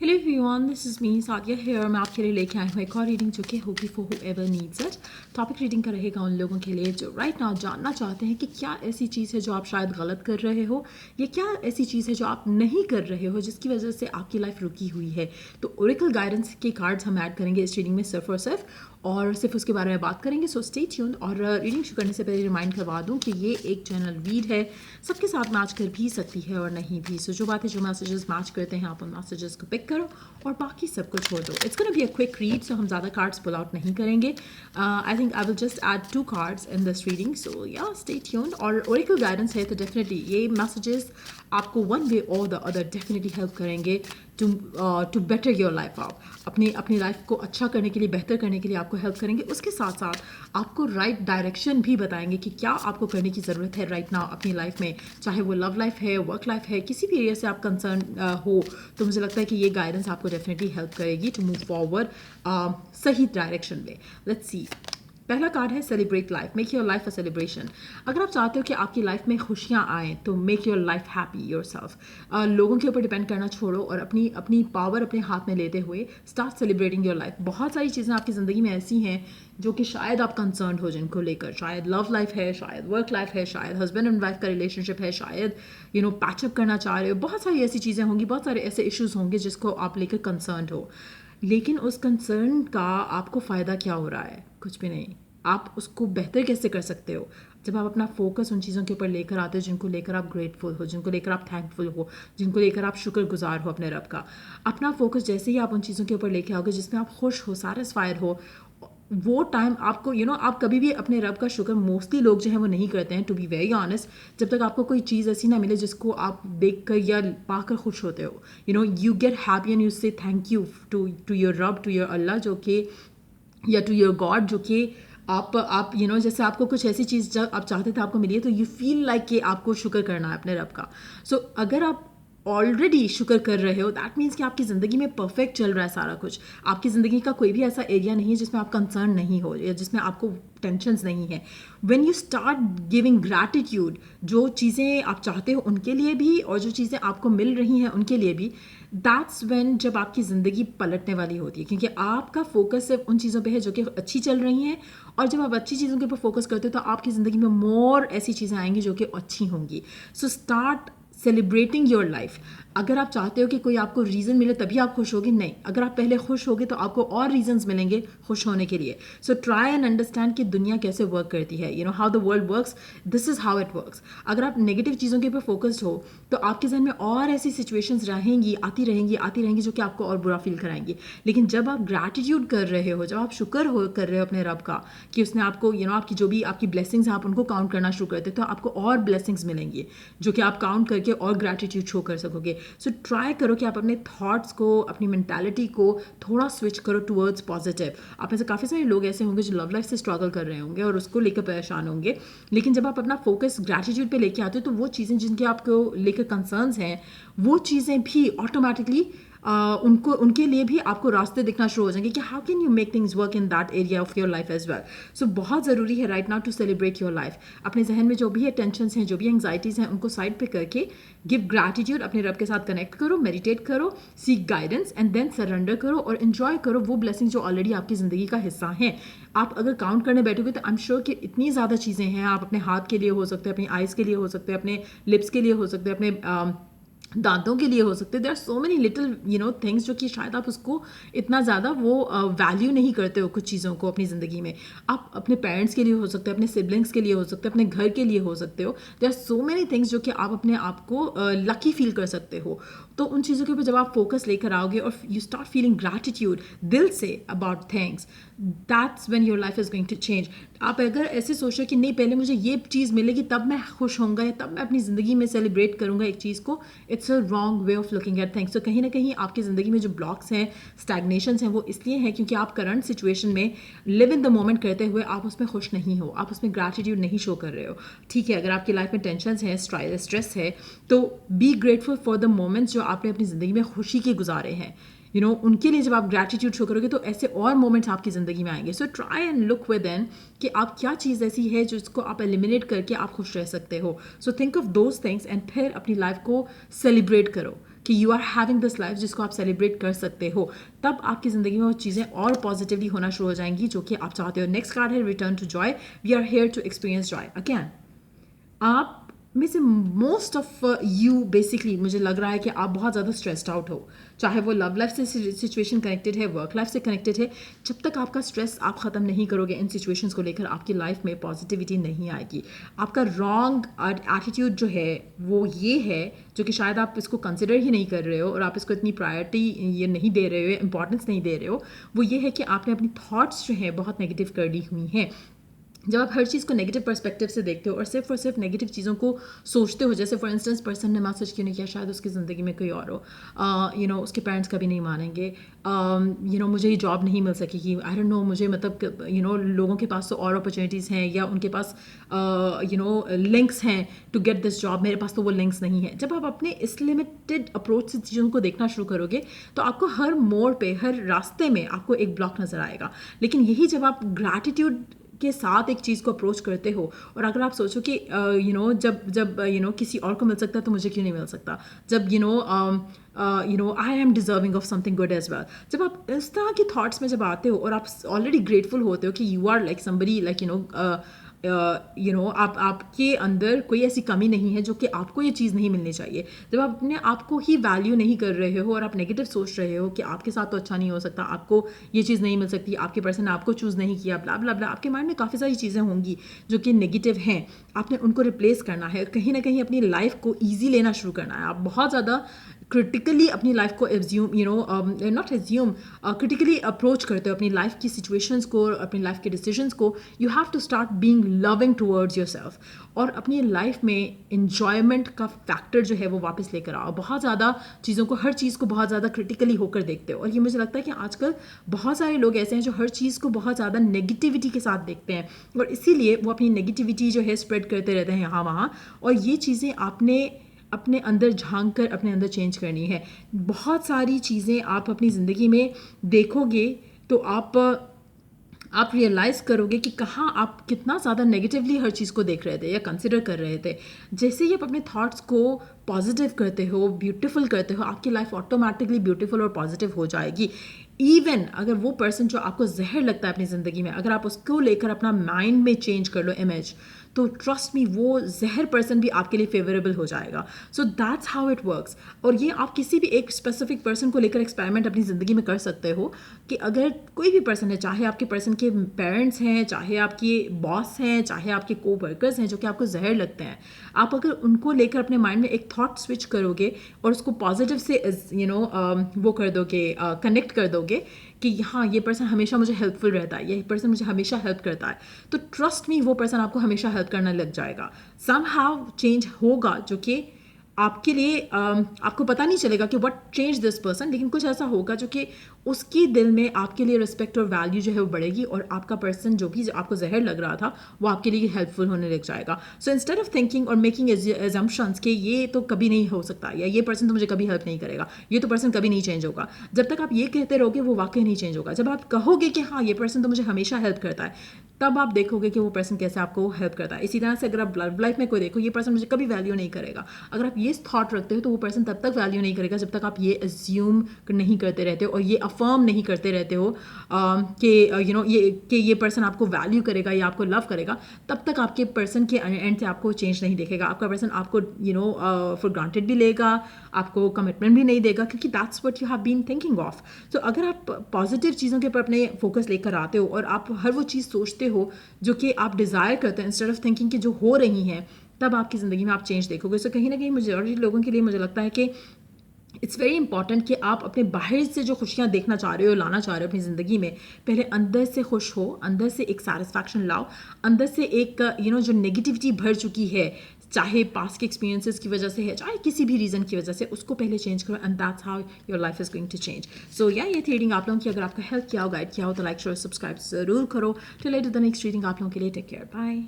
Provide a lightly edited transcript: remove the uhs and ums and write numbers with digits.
Hello everyone, this is me Sadia here. मैं आपके लिए लेके आई हूँ एक और रीडिंग जो कि होगी for whoever needs it. Topic reading का रहेगा उन लोगों के लिए जो राइट नाउ जानना चाहते हैं कि क्या ऐसी चीज़ है जो आप शायद गलत कर रहे हो, या क्या ऐसी चीज़ है जो आप नहीं कर रहे हो जिसकी वजह से आपकी लाइफ रुकी हुई है। तो ओरेकल गाइडेंस के कार्ड्स हम ऐड करेंगे इस रीडिंग में सिर्फ और सिर्फ, और सिर्फ उसके बारे में बात करेंगे। So stay tuned. और रीडिंग शुरू करने से पहले रिमाइंड करवा दूं कि ये एक जनरल रीड है, सबके साथ मैच कर भी सकती है और नहीं भी। सो जो बातें जो मैसेजेस मैच करते हैं आप उन मैसेजेस को पिक करो और बाकी सबको छोड़ दो। It's gonna be a quick read, so हम ज़्यादा कार्ड्स पुल आउट नहीं करेंगे। I think I will just add 2 cards in this reading. So yeah stay tuned. और ओरेकल गाइडेंस है तो डेफिनेटली ये मैसेजेस आपको वन वे और द अदर डेफिनेटली हेल्प करेंगे टू बेटर योर लाइफ। आप अपनी लाइफ को अच्छा करने के लिए, बेहतर करने के लिए आपको हेल्प करेंगे। उसके साथ साथ आपको राइट डायरेक्शन भी बताएंगे कि क्या आपको करने की ज़रूरत है राइट नाउ अपनी लाइफ में, चाहे वो लव लाइफ है, वर्क लाइफ है, किसी भी एरिया से आप कंसर्न हो। तो मुझे लगता है कि ये गाइडेंस आपको डेफिनेटली हेल्प करेगी टू मूव फॉरवर्ड सही डायरेक्शन में। Let's see. पहला कार्ड है celebrate life, make your life a celebration. अगर आप चाहते हो कि आपकी लाइफ में खुशियाँ आएँ तो make your life happy your self. लोगों के ऊपर डिपेंड करना छोड़ो और अपनी अपनी पावर अपने हाथ में लेते हुए स्टार्ट सेलिब्रेटिंग योर लाइफ। बहुत सारी चीज़ें आपकी ज़िंदगी में ऐसी हैं जो कि शायद आप कंसर्न हो जिनको लेकर, शायद लव लाइफ है, शायद वर्क लाइफ है, शायद हस्बैंड एंड वाइफ का रिलेशनशिप है, शायद पैचअप करना चाह रहे हो। बहुत सारी ऐसी चीज़ें होंगी, बहुत सारे ऐसे इश्यूज होंगे जिसको आप लेकर कंसर्न हो। लेकिन उस कंसर्न का आपको फ़ायदा क्या हो रहा है? कुछ भी नहीं। आप उसको बेहतर कैसे कर सकते हो? जब आप अपना फोकस उन चीज़ों के ऊपर लेकर आते हो जिनको लेकर आप ग्रेटफुल हो, जिनको लेकर आप थैंकफुल हो, जिनको लेकर आप शुक्रगुजार हो अपने रब का। अपना फोकस जैसे ही आप उन चीज़ों के ऊपर लेकर आओगे जिसमें आप खुश हो, सैटिस्फाइड हो, वो टाइम आपको आप कभी भी अपने रब का शुक्र, मोस्टली लोग जो हैं वो नहीं करते हैं, टू बी वेरी ऑनेस्ट। जब तक आपको कोई चीज़ ऐसी ना मिले जिसको आप देख कर या पाकर खुश होते हो, you get happy and you से थैंक यू टू योर रब, टू योर अल्लाह, जो कि या टू योर गॉड, जो कि आप जैसे आपको कुछ ऐसी चीज़ जब आप चाहते थे आपको मिली है तो यू फील लाइक कि आपको शुक्र करना है अपने रब का। सो अगर आप ऑलरेडी शुक्र कर रहे हो, दैट मीन्स कि आपकी ज़िंदगी में परफेक्ट चल रहा है सारा कुछ। आपकी ज़िंदगी का कोई भी ऐसा एरिया नहीं है जिसमें आप कंसर्न नहीं हो या जिसमें आपको टेंशन्स नहीं है। When you start giving gratitude, जो चीज़ें आप चाहते हो उनके लिए भी और जो चीज़ें आपको मिल रही हैं उनके लिए भी, दैट्स व्हेन जब आपकी ज़िंदगी पलटने वाली होती है, क्योंकि आपका फोकस सिर्फ उन चीज़ों पे है जो कि अच्छी चल रही हैं। और जब आप अच्छी चीज़ों के ऊपर फोकस करते हो तो आपकी ज़िंदगी में मोर ऐसी चीज़ें आएंगी जो कि अच्छी होंगी। So start celebrating your life. अगर आप चाहते हो कि कोई आपको रीज़न मिले तभी आप खुश होगे, नहीं। अगर आप पहले खुश होगे तो आपको और रीजंस मिलेंगे खुश होने के लिए। सो ट्राई एंड अंडरस्टैंड कि दुनिया कैसे वर्क करती है, how the world works, this is how it works. अगर आप नेगेटिव चीज़ों के ऊपर फोकस्ड हो तो आपके जहन में और ऐसी सिचुएशंस आती रहेंगी जो कि आपको और बुरा फील कराएंगी। लेकिन जब आप ग्रैटिट्यूड कर रहे हो, जब आप शुक्र कर रहे हो अपने रब का कि उसने आपको आपकी जो भी आपकी ब्लेसिंग्स हैं आप उनको काउंट करना शुरू करते हो, तो आपको और ब्लेसिंग्स मिलेंगी जो कि आप काउंट करके और ग्रैटिट्यूड शो कर सकोगे। सो ट्राई करो कि आप अपने थॉट्स को, अपनी मेंटालिटी को थोड़ा स्विच करो टुवर्ड्स पॉजिटिव। आप में से काफ़ी सारे लोग ऐसे होंगे जो लव लाइफ से स्ट्रगल कर रहे होंगे और उसको लेकर परेशान होंगे, लेकिन जब आप अपना फोकस ग्रैटिट्यूड पे लेके आते हो तो वो चीज़ें जिनके आपको लेकर कंसर्न्स हैं वो चीज़ें भी ऑटोमेटिकली उनके लिए भी आपको रास्ते दिखना शुरू हो जाएंगे कि how can you make things work in that area of your life as well. So बहुत ज़रूरी है right now to celebrate your life. अपने जहन में जो भी टेंशन्स हैं, जो भी एंग्जाइटीज़ हैं, उनको साइड पे करके गिव ग्रैटिट्यूड, अपने रब के साथ कनेक्ट करो, मेडिटेट करो, seek guidance and then surrender करो और इन्जॉय करो वो ब्लेसिंग जो ऑलरेडी आपकी ज़िंदगी का हिस्सा हैं। आप अगर काउंट करने बैठोगे तो आई एम श्योर कि इतनी ज़्यादा चीज़ें हैं। आप अपने हाथ के लिए हो सकते हैं, अपनी आइज़ के लिए हो सकते हैं, अपने लिप्स के लिए हो सकते हैं, अपने दांतों के लिए हो सकते हैं। There are so many little things जो कि शायद आप उसको इतना ज़्यादा वो वैल्यू नहीं करते हो कुछ चीज़ों को अपनी ज़िंदगी में। आप अपने पेरेंट्स के लिए हो सकते हैं, अपने सिबलिंग्स के लिए हो सकते हैं, अपने घर के लिए हो सकते हो। There are so many things जो कि आप अपने आप को लकी फील कर सकते हो। तो उन चीज़ों के ऊपर जब आप फोकस लेकर आओगे और यू स्टार्ट फीलिंग ग्रैटिट्यूड दिल से about things, that's when your life is going to change. आप अगर ऐसे सोच रहे कि नहीं पहले मुझे ये चीज़ मिलेगी तब मैं खुश होऊंगा या तब मैं अपनी ज़िंदगी में सेलिब्रेट करूंगा एक चीज़ को, it's a wrong way of looking at things. तो कहीं ना कहीं आपकी ज़िंदगी में जो ब्लॉक्स हैं, स्टैग्नेशंस हैं, वो इसलिए हैं क्योंकि आप करंट सिचुएशन में लिव इन द मोमेंट करते हुए आप उसमें खुश नहीं हो, आप उसमें ग्रैटिट्यूड नहीं शो कर रहे हो। ठीक है, अगर आपकी लाइफ में टेंशन है, स्ट्रेस है, तो be grateful for the moments जो आपने अपनी ज़िंदगी में खुशी के गुजारे हैं। उनके लिए जब आप ग्रैटिट्यूड शो करोगे तो ऐसे और मोमेंट्स आपकी ज़िंदगी में आएंगे। So try and look with in कि आप क्या चीज़ ऐसी है जिसको आप एलिमिनेट करके आप खुश रह सकते हो। So think of those things and फिर अपनी लाइफ को सेलिब्रेट करो। कि you are having this life जिसको आप सेलिब्रेट कर सकते हो, तब आपकी ज़िंदगी में वो चीज़ें और पॉजिटिवली होना शुरू हो जाएंगी जो कि आप चाहते हो. नेक्स्ट कार्ड है return to joy. We are here to experience joy again. आप में से मोस्ट ऑफ यू बेसिकली मुझे लग रहा है कि आप बहुत ज़्यादा स्ट्रेस्ड आउट हो, चाहे वो लव लाइफ से सिचुएशन कनेक्टेड है, वर्क लाइफ से कनेक्टेड है. जब तक आपका स्ट्रेस आप ख़त्म नहीं करोगे इन सिचुएशंस को लेकर, आपकी लाइफ में पॉजिटिविटी नहीं आएगी. आपका रॉन्ग एटीट्यूड जो है वो ये है, जो कि शायद आप इसको कंसिडर ही नहीं कर रहे हो और आप इसको इतनी प्रायोरिटी ये नहीं दे रहे हो, इंपॉर्टेंस नहीं दे रहे हो. वो ये है कि आपने अपनी थॉट्स जो हैं बहुत नेगेटिव कर ली हुई हैं. जब आप हर चीज़ को नेगेटिव पर्सपेक्टिव से देखते हो और सिर्फ नेगेटिव चीज़ों को सोचते हो, जैसे फॉर इंस्टेंस पर्सन ने मैसेज क्यों नहीं किया, शायद उसकी ज़िंदगी में कोई और हो, उसके पेरेंट्स कभी नहीं मानेंगे, मुझे ये जॉब नहीं मिल सकेगी, आई डोंट नो, मुझे मतलब लोगों के पास तो और अपॉर्चुनिटीज़ हैं या उनके पास लिंक्स हैं टू गेट दिस जॉब, मेरे पास तो वो लिंक्स नहीं है. जब आप अपने इस लिमिटेड अप्रोच से चीज़ों को देखना शुरू करोगे तो आपको हर मोड़ पे, हर रास्ते में आपको एक ब्लॉक नज़र आएगा. लेकिन यही जब आप ग्रैटिट्यूड के साथ एक चीज़ को अप्रोच करते हो और अगर आप सोचो कि जब किसी और को मिल सकता है तो मुझे क्यों नहीं मिल सकता, जब I am deserving of something good as well, जब आप इस तरह की थॉट्स में जब आते हो और आप ऑलरेडी ग्रेटफुल होते हो कि यू आर लाइक समबडी आपके अंदर कोई ऐसी कमी नहीं है जो कि आपको ये चीज़ नहीं मिलनी चाहिए. जब आप अपने आप को ही वैल्यू नहीं कर रहे हो और आप नेगेटिव सोच रहे हो कि आपके साथ तो अच्छा नहीं हो सकता, आपको ये चीज़ नहीं मिल सकती, आपके पर्सन ने आपको चूज़ नहीं किया, ब्ला ब्ला ब्ला, आपके माइंड में काफ़ी सारी चीज़ें होंगी जो कि नेगेटिव हैं. आपने उनको रिप्लेस करना है, कहीं ना कहीं अपनी लाइफ को ईजी लेना शुरू करना है. आप बहुत ज़्यादा क्रिटिकली अपनी लाइफ को क्रिटिकली अप्रोच करते हो अपनी लाइफ की सिचुएशंस को, अपनी लाइफ के डिसीजंस को. You have to start being loving towards yourself और अपनी लाइफ में इंजॉयमेंट का फैक्टर जो है वो वापस लेकर आओ. बहुत ज़्यादा चीज़ों को, हर चीज़ को बहुत ज़्यादा क्रिटिकली होकर देखते हो और ये मुझे लगता है कि आजकल बहुत सारे लोग ऐसे हैं जो हर चीज़ को बहुत ज़्यादा नेगेटिविटी के साथ देखते हैं और इसीलिए वो अपनी नेगेटिविटी जो है स्प्रेड करते रहते हैं यहाँ वहाँ. और ये चीज़ें आपने अपने अंदर झांक कर अपने अंदर चेंज करनी है. बहुत सारी चीज़ें आप अपनी ज़िंदगी में देखोगे तो आप रियलाइज़ करोगे कि कहाँ आप कितना ज़्यादा नेगेटिवली हर चीज़ को देख रहे थे या कंसिडर कर रहे थे. जैसे ही आप अपने थॉट्स को पॉजिटिव करते हो, ब्यूटीफुल करते हो, आपकी लाइफ ऑटोमेटिकली ब्यूटीफुल और पॉजिटिव हो जाएगी. इवन अगर वो पर्सन जो आपको जहर लगता है अपनी ज़िंदगी में, अगर आप उसको लेकर अपना माइंड में चेंज कर लो इमेज, तो ट्रस्ट मी वो जहर पर्सन भी आपके लिए फेवरेबल हो जाएगा. So that's how it works. और ये आप किसी भी एक स्पेसिफिक पर्सन को लेकर एक्सपेरिमेंट अपनी ज़िंदगी में कर सकते हो कि अगर कोई भी पर्सन है, चाहे आपके पर्सन के पेरेंट्स हैं, चाहे आपके बॉस हैं, चाहे आपके को वर्कर्स हैं जो कि आपको जहर लगते हैं, आप अगर उनको लेकर अपने माइंड में एक थॉट स्विच करोगे और उसको पॉजिटिव से वो कर दोगे, कनेक्ट कर दोगे कि हाँ ये पर्सन हमेशा मुझे हेल्पफुल रहता है, ये पर्सन मुझे हमेशा हेल्प करता है, तो ट्रस्ट मी वो पर्सन आपको हमेशा हेल्प करना लग जाएगा. समहाउ चेंज होगा जो कि आपके लिए आपको पता नहीं चलेगा कि व्हाट चेंज दिस पर्सन, लेकिन कुछ ऐसा होगा जो कि उसकी दिल में आपके लिए रिस्पेक्ट और वैल्यू जो है वो बढ़ेगी और आपका पर्सन जो भी आपको जहर लग रहा था वो आपके लिए हेल्पफुल होने लग जाएगा. सो इंस्टेड ऑफ थिंकिंग और मेकिंग एजम्पशंस कि ये तो कभी नहीं हो सकता या ये पर्सन तो मुझे कभी हेल्प नहीं करेगा, ये तो पर्सन कभी नहीं चेंज होगा, जब तक आप ये कहते रहोगे वो वाकई नहीं चेंज होगा. जब आप कहोगे कि हाँ ये पर्सन तो मुझे हमेशा हेल्प करता है, तब आप देखोगे कि वो पर्सन कैसे आपको हेल्प करता है. इसी तरह से अगर आप लव लाइफ में कोई देखो, ये पर्सन मुझे कभी वैल्यू नहीं करेगा, अगर आप ये थॉट रखते हो तो वो पर्सन तब तक वैल्यू नहीं करेगा जब तक आप ये अज्यूम नहीं करते रहते हो और ये अफर्म नहीं करते रहते हो कि ये पर्सन आपको वैल्यू करेगा या आपको लव करेगा. तब तक आपके पर्सन के एंड से आपको चेंज नहीं देखेगा. आपका पर्सन आपको फॉर ग्रांटेड भी लेगा, आपको कमिटमेंट भी नहीं देगा, क्योंकि that's what you have been thinking of. So अगर आप पॉजिटिव चीज़ों के ऊपर अपने फोकस लेकर आते हो और आप हर वो चीज़ सोचते हो जो कि आप डिज़ायर करते हैं इंस्टेड ऑफ थिंकिंग कि जो हो रही हैं, तब आपकी ज़िंदगी में आप चेंज देखोगे. सो कहीं ना कहीं मेजॉरिटी लोगों के लिए मुझे लगता है कि इट्स वेरी इंपॉर्टेंट कि आप अपने बाहर से जो खुशियाँ देखना चाह रहे हो, लाना चाह रहे हो अपनी ज़िंदगी में, पहले अंदर से खुश हो, अंदर से एक सेटिस्फैक्शन लाओ, अंदर से एक जो नेगेटिविटी भर चुकी है, चाहे पास्ट के एक्सपीरियंसेस की वजह से है, चाहे किसी भी रीज़न की वजह से, उसको पहले चेंज करो and that's how your life is going to change. So ये थी रीडिंग आप लोगों की. अगर आपका हेल्प किया हो, गाइड किया हो, तो लाइक शेयर सब्सक्राइब ज़रूर करो. Till later the next reading आप लोगों के लिए. Take care, bye.